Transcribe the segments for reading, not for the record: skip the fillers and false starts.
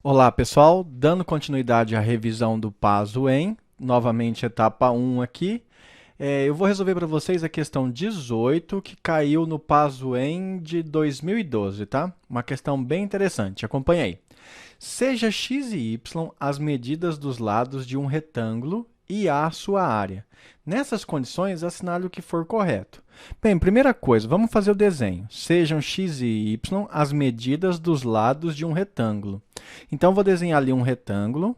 Olá, pessoal. Dando continuidade à revisão do Paso em, novamente etapa 1 aqui. Eu vou resolver para vocês a questão 18, que caiu no Paso em de 2012, tá? Uma questão bem interessante. Acompanhe aí. Seja x e y as medidas dos lados de um retângulo e a sua área. Nessas condições, assinale o que for correto. Bem, primeira coisa, vamos fazer o desenho. Sejam x e y as medidas dos lados de um retângulo. Então, vou desenhar ali um retângulo.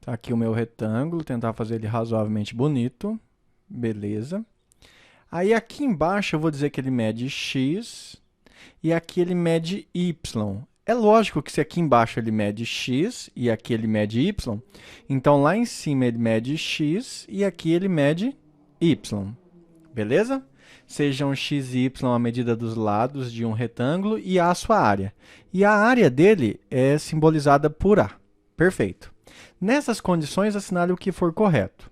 Tá aqui o meu retângulo, tentar fazer ele razoavelmente bonito. Beleza. Aí, aqui embaixo, eu vou dizer que ele mede x e aqui ele mede y. É lógico que se aqui embaixo ele mede x e aqui ele mede y, então lá em cima ele mede x e aqui ele mede y. Beleza? Sejam x e y a medida dos lados de um retângulo e a sua área. E a área dele é simbolizada por A. Perfeito. Nessas condições, assinale o que for correto.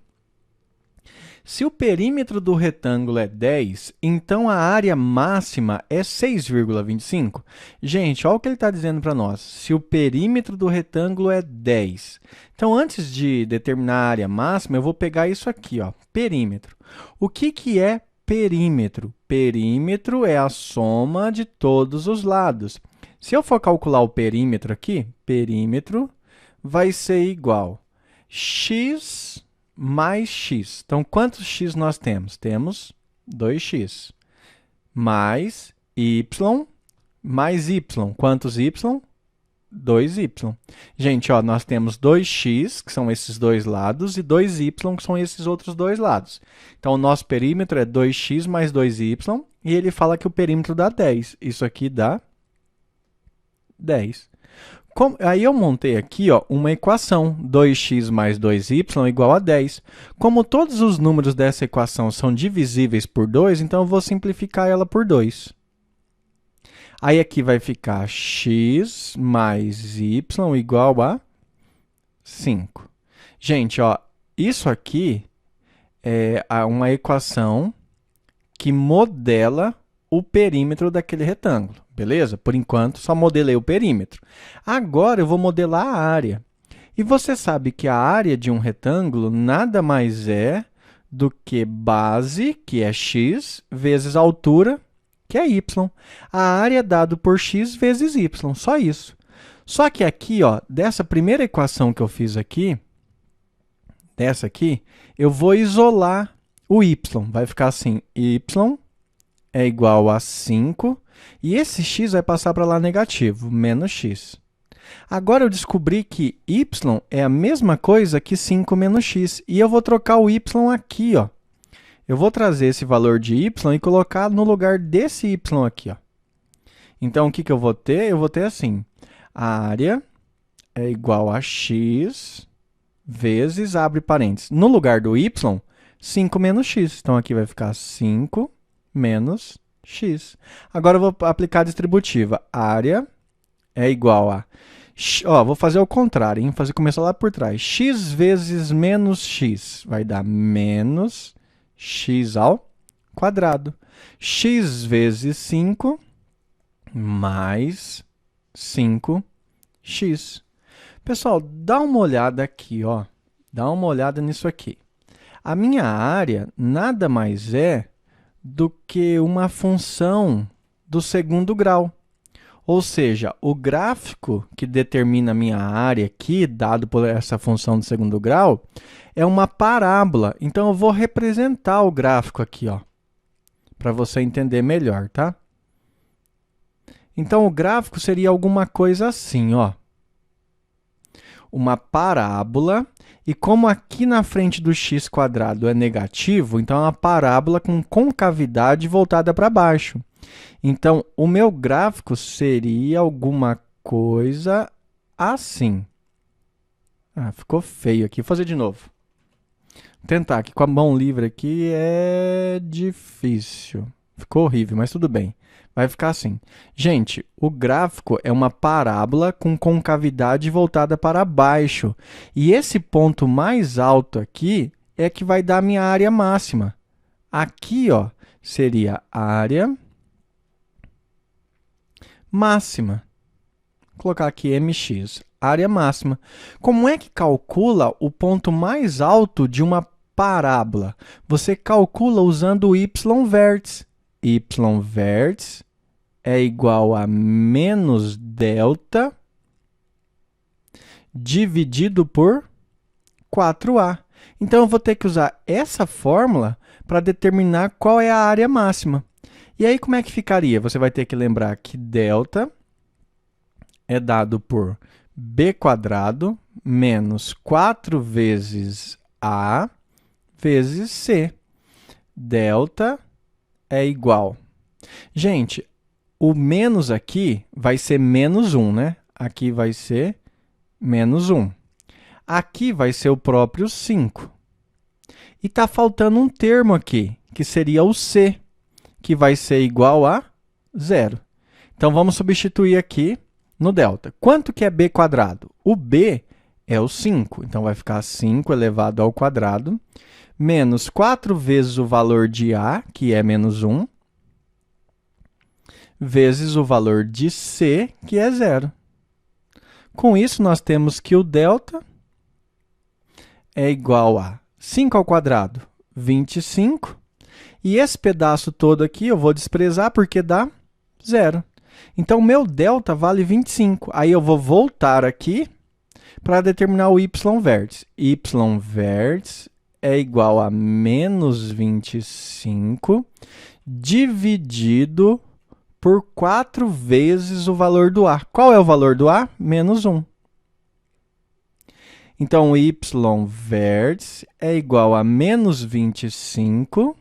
Se o perímetro do retângulo é 10, então a área máxima é 6,25. Gente, olha o que ele está dizendo para nós. Se o perímetro do retângulo é 10. Então, antes de determinar a área máxima, eu vou pegar isso aqui, ó, perímetro. O que é perímetro? Perímetro é a soma de todos os lados. Se eu for calcular o perímetro aqui, perímetro vai ser igual a x mais x. Então, quantos x nós temos? Temos 2x. Mais y mais y. Quantos y? 2y. Gente, ó, nós temos 2x, que são esses dois lados, e 2y, que são esses outros dois lados. Então, o nosso perímetro é 2x mais 2y, e ele fala que o perímetro dá 10. Isso aqui dá 10. Aí eu montei aqui, ó, uma equação, 2x mais 2y igual a 10. Como todos os números dessa equação são divisíveis por 2, então eu vou simplificar ela por 2. Aí aqui vai ficar x mais y igual a 5. Gente, ó, isso aqui é uma equação que modela o perímetro daquele retângulo, beleza? Por enquanto, só modelei o perímetro. Agora, eu vou modelar a área. E você sabe que a área de um retângulo nada mais é do que base, que é x, vezes a altura, que é y. A área é dado por x vezes y, só isso. Só que aqui, ó, dessa primeira equação que eu fiz aqui, dessa aqui, eu vou isolar o y. Vai ficar assim, y é igual a 5, e esse x vai passar para lá negativo, menos x. Agora eu descobri que y é a mesma coisa que 5 menos x, e eu vou trocar o y aqui, ó. Eu vou trazer esse valor de y e colocar no lugar desse y aqui, ó. Então, o que eu vou ter? Eu vou ter assim, a área é igual a x vezes, abre parênteses, no lugar do y, 5 menos x. Então, aqui vai ficar 5 menos x. Agora, eu vou aplicar a distributiva. Área é igual a... Ó, vou fazer o contrário, hein? Começar lá por trás. X vezes menos x vai dar menos x ao quadrado. X vezes 5 mais 5x. Pessoal, dá uma olhada aqui, ó. Dá uma olhada nisso aqui. A minha área nada mais é do que uma função do segundo grau. Ou seja, o gráfico que determina a minha área aqui, dado por essa função do segundo grau, é uma parábola. Então, eu vou representar o gráfico aqui, ó, para você entender melhor, tá? Então, o gráfico seria alguma coisa assim, ó. Uma parábola, e como aqui na frente do x² é negativo, então é uma parábola com concavidade voltada para baixo. Então, o meu gráfico seria alguma coisa assim. Ah, ficou feio aqui. Vou fazer de novo. Vou tentar aqui com a mão livre aqui é difícil. Ficou horrível, mas tudo bem. Vai ficar assim. Gente, o gráfico é uma parábola com concavidade voltada para baixo. E esse ponto mais alto aqui é que vai dar a minha área máxima. Aqui, ó, seria área máxima. Vou colocar aqui mx, área máxima. Como é que calcula o ponto mais alto de uma parábola? Você calcula usando o y-vértice. Y-vértice é igual a menos delta dividido por 4a. Então, eu vou ter que usar essa fórmula para determinar qual é a área máxima. E aí, como é que ficaria? Você vai ter que lembrar que delta é dado por b² menos 4 vezes a vezes c. Delta é igual. Gente, o menos aqui vai ser menos 1, né? Aqui vai ser menos 1. Aqui vai ser o próprio 5. E está faltando um termo aqui, que seria o c, que vai ser igual a 0. Então, vamos substituir aqui no delta. Quanto que é b²? O b é o 5, então vai ficar 5 elevado ao quadrado, menos 4 vezes o valor de a, que é menos 1, vezes o valor de c, que é 0. Com isso, nós temos que o delta é igual a 5 ao quadrado, 25. E esse pedaço todo aqui eu vou desprezar porque dá 0. Então, meu delta vale 25. Aí, eu vou voltar aqui para determinar o y-vértice. Y-vértice é igual a menos 25 dividido por 4 vezes o valor do a. Qual é o valor do a? Menos 1. Então, o y-vértice é igual a menos 25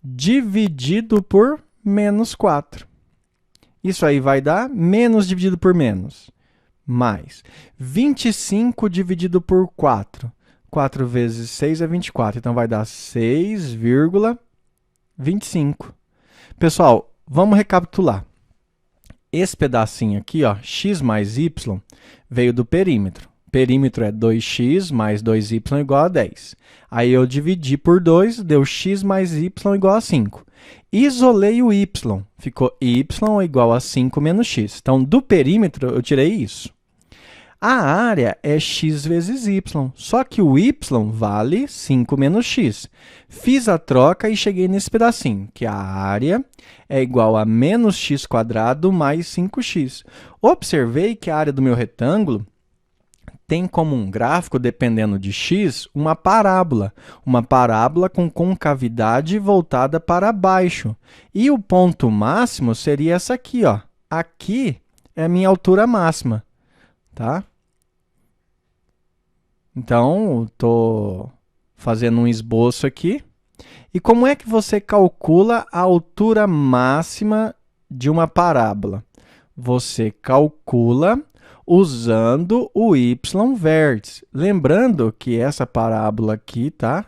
dividido por menos 4. Isso aí vai dar menos dividido por menos, mais 25 dividido por 4. 4 vezes 6 é 24, então vai dar 6,25. Pessoal, vamos recapitular. Esse pedacinho aqui, ó, x mais y, veio do perímetro. Perímetro é 2x mais 2y igual a 10. Aí eu dividi por 2, deu x mais y igual a 5. Isolei o y, ficou y igual a 5 menos x. Então, do perímetro, eu tirei isso. A área é x vezes y, só que o y vale 5 menos x. Fiz a troca e cheguei nesse pedacinho, que a área é igual a menos x² mais 5x. Observei que a área do meu retângulo tem como um gráfico, dependendo de x, uma parábola com concavidade voltada para baixo. E o ponto máximo seria essa aqui, ó. Aqui é a minha altura máxima, tá? Então, estou fazendo um esboço aqui. E como é que você calcula a altura máxima de uma parábola? Você calcula usando o y-vértice. Lembrando que essa parábola aqui, tá?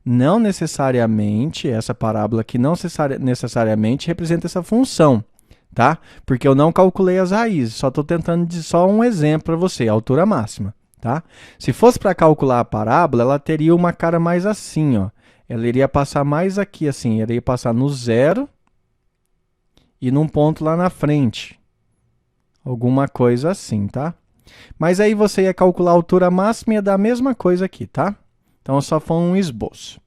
Não necessariamente, essa parábola aqui não necessariamente representa essa função, tá? Porque eu não calculei as raízes, só estou tentando dizer só um exemplo para você, a altura máxima, tá? Se fosse para calcular a parábola, ela teria uma cara mais assim, ó. Ela iria passar mais aqui, assim, ela iria passar no 0 e num ponto lá na frente. Alguma coisa assim, tá? Mas aí você ia calcular a altura máxima e ia dar a mesma coisa aqui, tá? Então, só foi um esboço.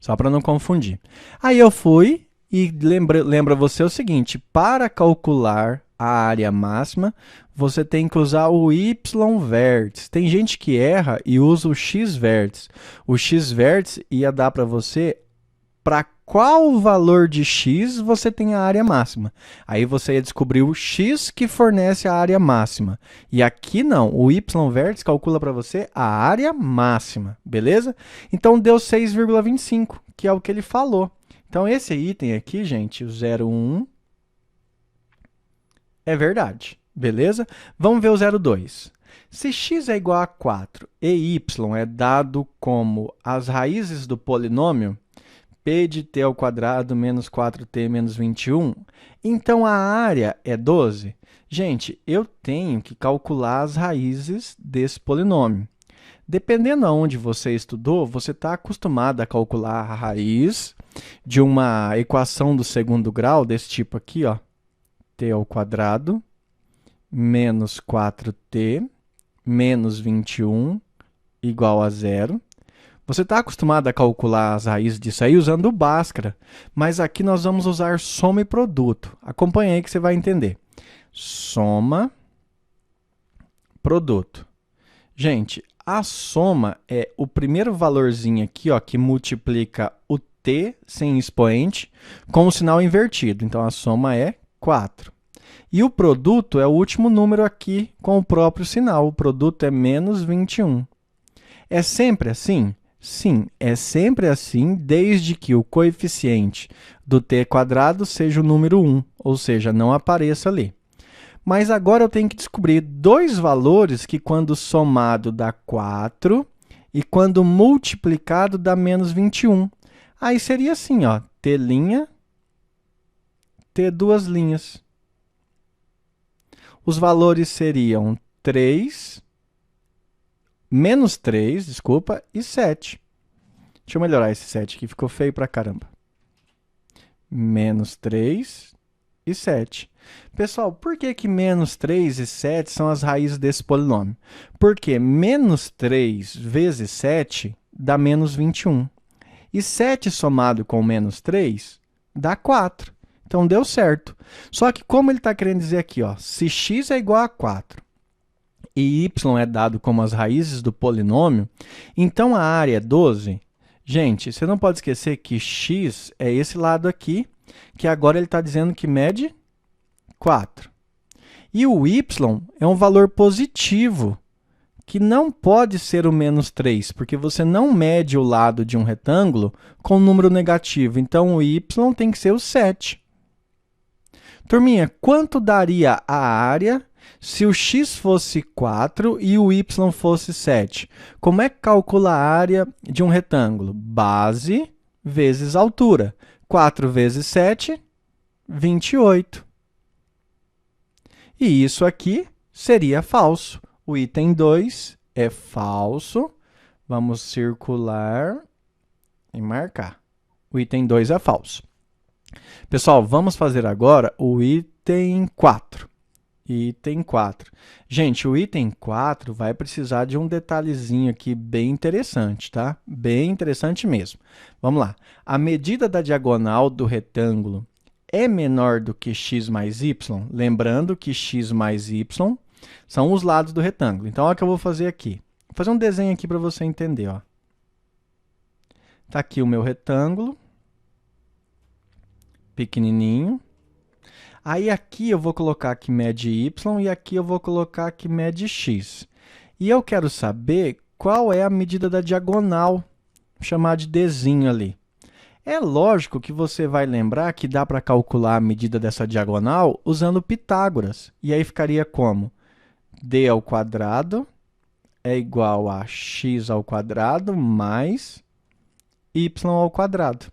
Só para não confundir. Aí eu fui e lembra você o seguinte, para calcular a área máxima, você tem que usar o y-vértice. Tem gente que erra e usa o x-vértice. O x-vértice ia dar para você para qual valor de x você tem a área máxima. Aí você ia descobrir o x que fornece a área máxima. E aqui não, o y-vértice calcula para você a área máxima, beleza? Então, deu 6,25, que é o que ele falou. Então, esse item aqui, gente, o 0,1, é verdade, beleza? Vamos ver o 0,2. Se x é igual a 4 e y é dado como as raízes do polinômio, p de t ao quadrado menos 4t menos 21, então a área é 12. Gente, eu tenho que calcular as raízes desse polinômio. Dependendo aonde você estudou, você está acostumado a calcular a raiz de uma equação do segundo grau, desse tipo aqui, ó, t ao quadrado menos 4t menos 21 igual a zero. Você está acostumado a calcular as raízes disso aí usando o Bhaskara, mas aqui nós vamos usar soma e produto. Acompanhe aí que você vai entender. Soma, produto. Gente, a soma é o primeiro valorzinho aqui, ó, que multiplica o t sem expoente com o sinal invertido. Então, a soma é 4. E o produto é o último número aqui com o próprio sinal. O produto é menos 21. É sempre assim? Sim, é sempre assim, desde que o coeficiente do t quadrado seja o número 1, ou seja, não apareça ali. Mas agora eu tenho que descobrir dois valores que, quando somado, dá 4 e, quando multiplicado, dá menos 21. Aí seria assim, ó, t', t duas linhas. Os valores seriam 3, menos 3, desculpa, e 7. Deixa eu melhorar esse 7 aqui, ficou feio pra caramba. Menos 3 e 7. Pessoal, por que menos 3 e 7 são as raízes desse polinômio? Porque menos 3 vezes 7 dá menos 21. E 7 somado com menos 3 dá 4. Então, deu certo. Só que como ele está querendo dizer aqui, ó, se x é igual a 4 e y é dado como as raízes do polinômio, então a área é 12. Gente, você não pode esquecer que x é esse lado aqui, que agora ele está dizendo que mede 4. E o y é um valor positivo, que não pode ser o menos 3, porque você não mede o lado de um retângulo com número negativo. Então, o y tem que ser o 7. Turminha, quanto daria a área se o x fosse 4 e o y fosse 7? Como é que calcula a área de um retângulo? Base vezes altura. 4 vezes 7, 28. E isso aqui seria falso. O item 2 é falso. Vamos circular e marcar. O item 2 é falso. Pessoal, vamos fazer agora o item 4. Item 4. Gente, o item 4 vai precisar de um detalhezinho aqui bem interessante, tá? Bem interessante mesmo. Vamos lá. A medida da diagonal do retângulo é menor do que x mais y? Lembrando que x mais y são os lados do retângulo. Então, olha o que eu vou fazer aqui. Vou fazer um desenho aqui para você entender, ó. Tá aqui o meu retângulo, pequenininho. Aí aqui eu vou colocar que mede y e aqui eu vou colocar que mede x. E eu quero saber qual é a medida da diagonal, vou chamar de Dzinho ali. É lógico que você vai lembrar que dá para calcular a medida dessa diagonal usando Pitágoras. E aí ficaria como? D ao quadrado é igual a x ao quadrado mais y ao quadrado.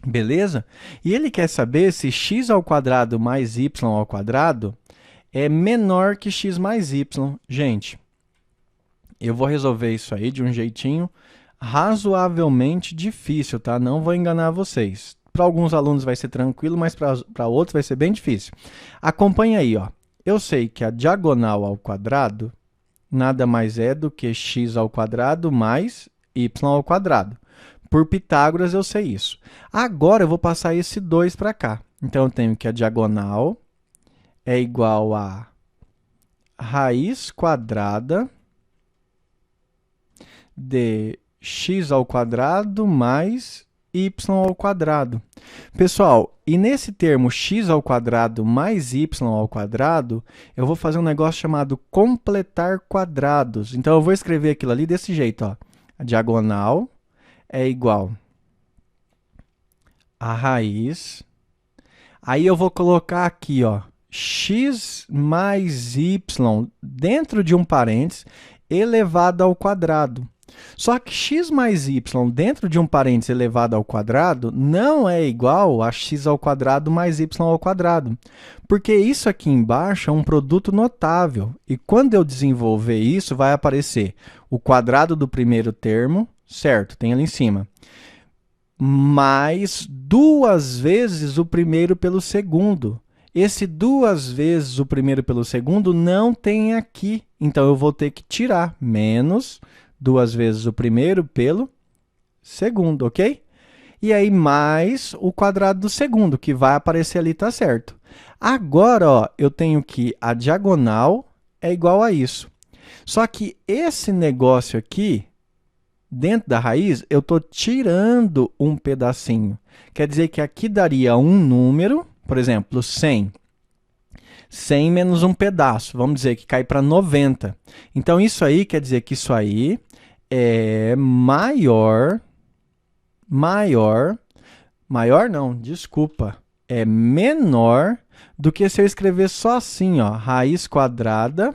Beleza? E ele quer saber se x ao quadrado mais y ao quadrado é menor que x mais y. Gente, eu vou resolver isso aí de um jeitinho razoavelmente difícil, tá? Não vou enganar vocês. Para alguns alunos vai ser tranquilo, mas para outros vai ser bem difícil. Acompanhe aí, ó. Eu sei que a diagonal ao quadrado nada mais é do que x ao quadrado mais y ao quadrado. Por Pitágoras eu sei isso. Agora eu vou passar esse 2 para cá. Então eu tenho que a diagonal é igual a raiz quadrada de x ao quadrado mais y ao quadrado. Pessoal, e nesse termo x ao quadrado mais y ao quadrado, eu vou fazer um negócio chamado completar quadrados. Então eu vou escrever aquilo ali desse jeito, ó. A diagonal é igual a raiz. Aí eu vou colocar aqui, ó, x mais y dentro de um parênteses elevado ao quadrado. Só que x mais y dentro de um parênteses elevado ao quadrado não é igual a x ao quadrado mais y ao quadrado. Porque isso aqui embaixo é um produto notável. E quando eu desenvolver isso, vai aparecer o quadrado do primeiro termo, certo, tem ali em cima, mais 2 vezes o primeiro pelo segundo. Esse 2 vezes o primeiro pelo segundo não tem aqui. Então, eu vou ter que tirar menos 2 vezes o primeiro pelo segundo, ok? E aí, mais o quadrado do segundo, que vai aparecer ali, tá certo. Agora, ó, eu tenho que a diagonal é igual a isso. Só que esse negócio aqui, dentro da raiz, eu estou tirando um pedacinho. Quer dizer que aqui daria um número, por exemplo, 100. 100 menos um pedaço, vamos dizer que cai para 90. Então, isso aí quer dizer que isso aí é maior não, desculpa, é menor do que se eu escrever só assim, ó, raiz quadrada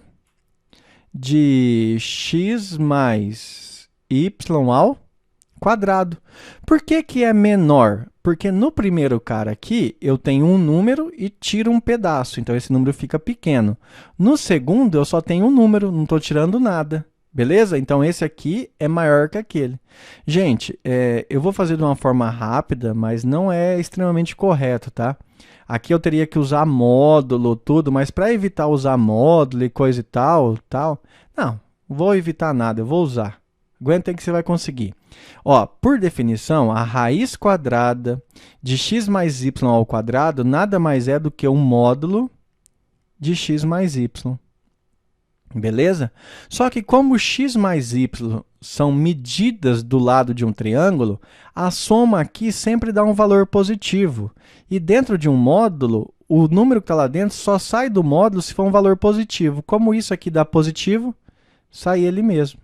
de x mais y ao quadrado. Por que que é menor? Porque no primeiro cara aqui, eu tenho um número e tiro um pedaço, então esse número fica pequeno. No segundo, eu só tenho um número, não estou tirando nada. Beleza? Então, esse aqui é maior que aquele. Gente, eu vou fazer de uma forma rápida, mas não é extremamente correto, tá? Aqui eu teria que usar módulo, tudo, mas para evitar usar módulo e coisa e tal, não, vou evitar nada, eu vou usar. Aguenta aí que você vai conseguir. Ó, por definição, a raiz quadrada de x mais y ao quadrado nada mais é do que um módulo de x mais y. Beleza? Só que como x mais y são medidas do lado de um triângulo, a soma aqui sempre dá um valor positivo. E dentro de um módulo, o número que está lá dentro só sai do módulo se for um valor positivo. Como isso aqui dá positivo, sai ele mesmo.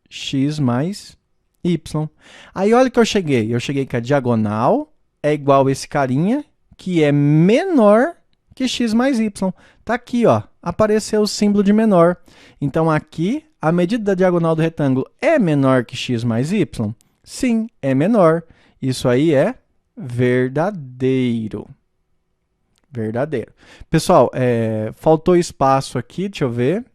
X mais y. Aí olha que eu cheguei. Eu cheguei que a diagonal é igual a esse carinha, que é menor que x mais y. Está aqui, ó, apareceu o símbolo de menor. Então, aqui, a medida da diagonal do retângulo é menor que x mais y? Sim, é menor. Isso aí é verdadeiro. Verdadeiro. Pessoal, faltou espaço aqui, deixa eu ver.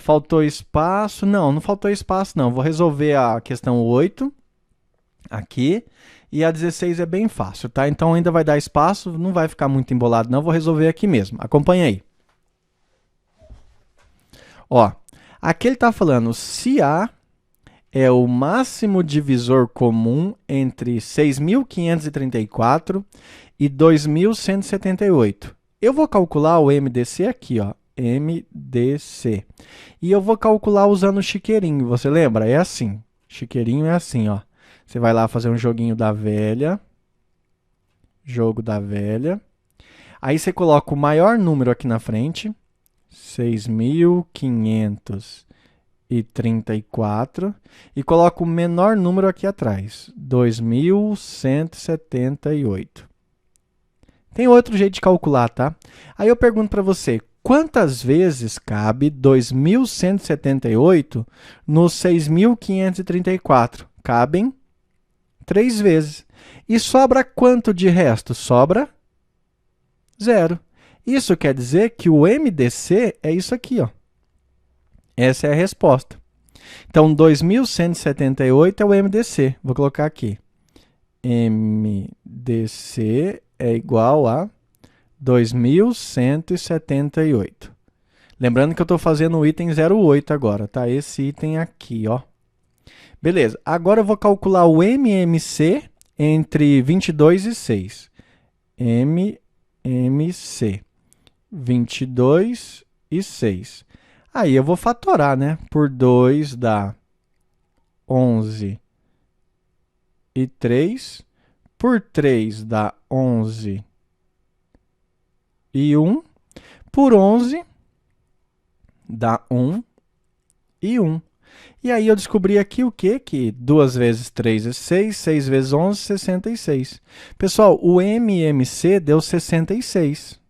Faltou espaço. Não, não faltou espaço, não. Vou resolver a questão 8 aqui. E a 16 é bem fácil, tá? Então, ainda vai dar espaço, não vai ficar muito embolado, não. Vou resolver aqui mesmo. Acompanha aí. Ó, aqui ele está falando se A é o máximo divisor comum entre 6.534 e 2.178. Eu vou calcular o MDC aqui, ó. MDC. E eu vou calcular usando o chiqueirinho. Você lembra? É assim. Chiqueirinho é assim, ó. Você vai lá fazer um joguinho da velha. Jogo da velha. Aí você coloca o maior número aqui na frente. 6.534. E coloca o menor número aqui atrás. 2.178. Tem outro jeito de calcular, tá? Aí eu pergunto para você, quantas vezes cabe 2.178 nos 6.534? Cabem 3 vezes. E sobra quanto de resto? Sobra 0. Isso quer dizer que o MDC é isso aqui, ó. Essa é a resposta. Então, 2.178 é o MDC. Vou colocar aqui. MDC é igual a 2.178. Lembrando que eu estou fazendo o item 08 agora, tá? Esse item aqui, ó. Beleza, agora eu vou calcular o MMC entre 22 e 6. MMC, 22 e 6. Aí eu vou fatorar, né? Por 2 dá 11 e 3. Por 3 dá 11 e 1. Por 11 dá 1 e 1. E aí eu descobri aqui o quê? Que 2 vezes 3 é 6, 6 vezes 11, 66. Pessoal, o MMC deu 66.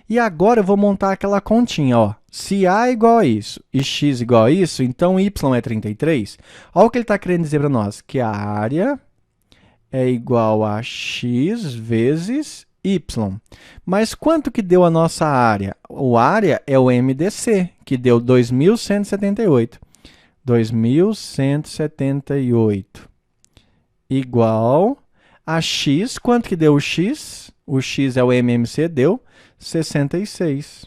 E agora eu vou montar aquela continha, ó. Se A é igual a isso e X igual a isso, então Y é 33. Olha o que ele está querendo dizer para nós, que a área é igual a X vezes Y. Mas quanto que deu a nossa área? A área é o MDC, que deu 2.178. 2.178 igual A x, quanto que deu o x? O x é o MMC, deu 66.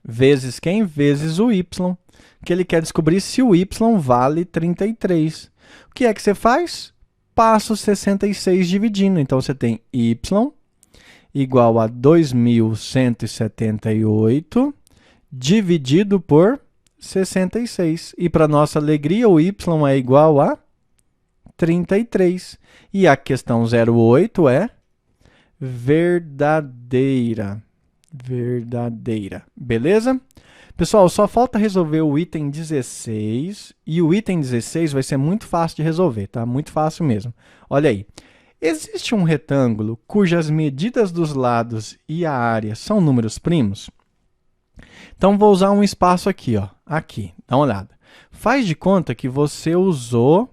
Vezes quem? Vezes o y, que ele quer descobrir se o y vale 33. O que é que você faz? Passa o 66 dividindo. Então, você tem y igual a 2.178 dividido por 66. E, para nossa alegria, o y é igual a 33. E a questão 08 é verdadeira. Verdadeira. Beleza? Pessoal, só falta resolver o item 16. E o item 16 vai ser muito fácil de resolver, tá? Muito fácil mesmo. Olha aí. Existe um retângulo cujas medidas dos lados e a área são números primos? Então, vou usar um espaço aqui, ó. Aqui, dá uma olhada. Faz de conta que você usou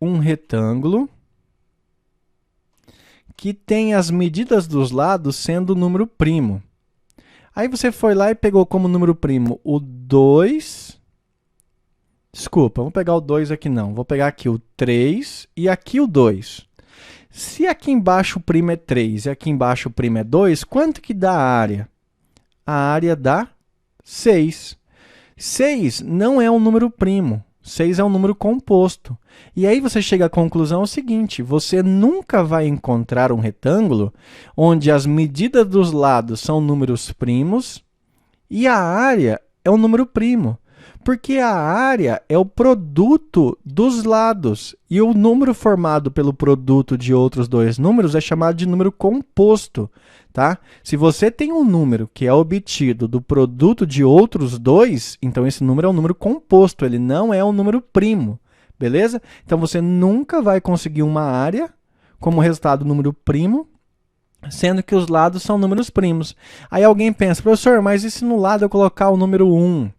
um retângulo que tem as medidas dos lados sendo número primo. Aí você foi lá e pegou como número primo o 2. Desculpa, vou pegar o 2 aqui não. Vou pegar aqui o 3 e aqui o 2. Se aqui embaixo o primo é 3 e aqui embaixo o primo é 2, quanto que dá a área? A área dá 6. 6 não é um número primo. 6 é um número composto. E aí você chega à conclusão seguinte: você nunca vai encontrar um retângulo onde as medidas dos lados são números primos e a área é um número primo. Porque a área é o produto dos lados e o número formado pelo produto de outros dois números é chamado de número composto. Tá? Se você tem um número que é obtido do produto de outros dois, então esse número é um número composto, ele não é um número primo, beleza? Então você nunca vai conseguir uma área como resultado do número primo, sendo que os lados são números primos. Aí alguém pensa, professor, mas e se no lado eu colocar o número 1?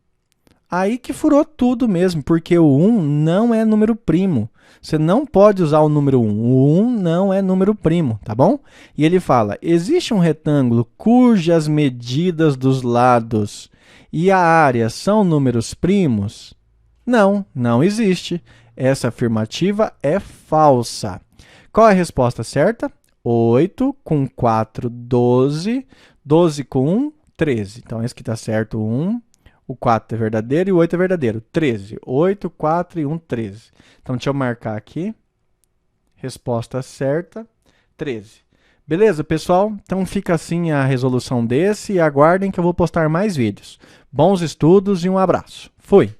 Aí que furou tudo mesmo, porque o 1 não é número primo. Você não pode usar o número 1. O 1 não é número primo, tá bom? E ele fala, existe um retângulo cujas medidas dos lados e a área são números primos? Não, não existe. Essa afirmativa é falsa. Qual é a resposta certa? 8 com 4, 12. 12 com 1, 13. Então, esse aqui está certo, 1. O 4 é verdadeiro e o 8 é verdadeiro. 13. 8, 4 e 1, 13. Então, deixa eu marcar aqui. Resposta certa, 13. Beleza, pessoal? Então, fica assim a resolução desse e aguardem que eu vou postar mais vídeos. Bons estudos e um abraço. Fui!